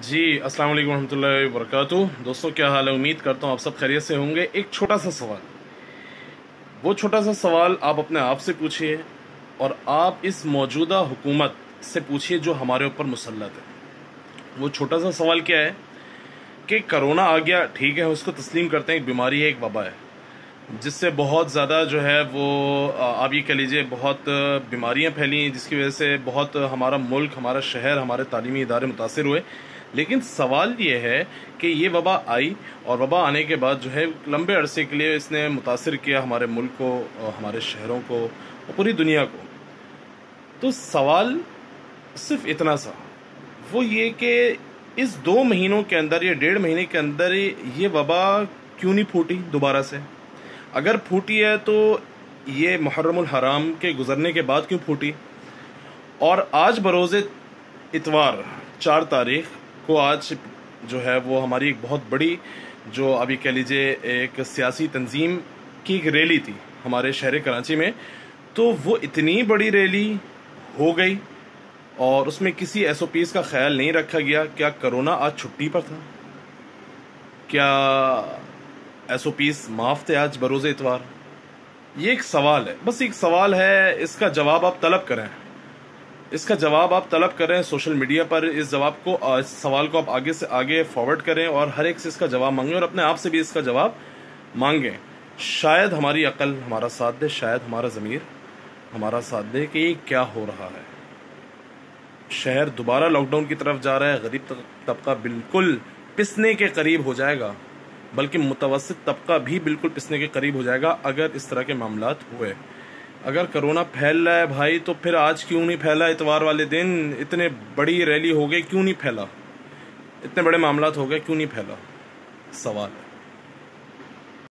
جی السلام علیکم ورحمۃ اللہ وبرکاتہ۔ دوستوں کیا حال ہے؟ امید کرتا ہوں آپ سب خیریت سے ہوں گے۔ ایک چھوٹا سا سوال، وہ چھوٹا سا سوال آپ اپنے آپ سے پوچھئے اور آپ اس موجودہ حکومت سے پوچھئے جو ہمارے اوپر مسلط ہے۔ وہ چھوٹا سا سوال کیا ہے کہ کرونا آ گیا، ٹھیک ہے، اس کو تسلیم کرتے ہیں، ایک بیماری ہے، ایک وبا ہے، جس سے بہت زیادہ جو ہے وہ آپ یہ کہہ لیجئے بہت بیماریاں پھیلی ہیں، جس کی وجہ سے بہت ہمارا ملک، ہمارا شہر، ہمارے تعلیمی ادارے متاثر ہوئے۔ لیکن سوال یہ ہے کہ یہ وبا آئی اور وبا آنے کے بعد جو ہے لمبے عرصے کے لیے اس نے متاثر کیا ہمارے ملک کو، ہمارے شہروں کو اور پوری دنیا کو۔ تو سوال صرف اتنا سا، وہ یہ کہ اس 2 مہینوں کے اندر یا 1.5 مہینے کے اندر یہ وبا کیوں نہیں پھوٹی دوبارہ سے؟ اگر پھوٹی ہے تو یہ محرم الحرام کے گزرنے کے بعد کیوں پھوٹی؟ اور آج بروز اتوار 4 تاریخ کو آج جو ہے وہ ہماری ایک بہت بڑی جو ابھی کہہ لیجئے ایک سیاسی تنظیم کی ایک ریلی تھی ہمارے شہر کراچی میں، تو وہ اتنی بڑی ریلی ہو گئی اور اس میں کسی ایس او پیز کا خیال نہیں رکھا گیا۔ کیا کرونا آج چھٹی پر تھا؟ کیا ایس او پیز معاف تھے آج بروز اتوار؟ یہ ایک سوال ہے، بس ایک سوال ہے، اس کا جواب آپ طلب کریں، اس کا جواب آپ طلب کریں سوشل میڈیا پر، اس سوال کو آپ آگے سے آگے فارورڈ کریں اور ہر ایک سے اس کا جواب مانگیں اور اپنے آپ سے بھی اس کا جواب مانگیں۔ شاید ہماری عقل ہمارا ساتھ دے، شاید ہمارا ضمیر ہمارا ساتھ دے کہ یہ کیا ہو رہا ہے۔ شہر دوبارہ لاک ڈاؤن کی طرف جا رہا ہے، غریب طبقہ بالکل پسنے کے قریب ہو جائے گا، بلکہ متوسط طبقہ بھی بالکل پسنے کے قریب ہو جائے گا اگر اس طرح کے معاملات ہوئے۔ اگر کرونا پھیل رہا ہے بھائی تو پھر آج کیوں نہیں پھیلا؟ اتوار والے دن اتنے بڑی ریلی ہو گئی، کیوں نہیں پھیلا؟ اتنے بڑے معاملات ہو گئے، کیوں نہیں پھیلا؟ سوال ہے۔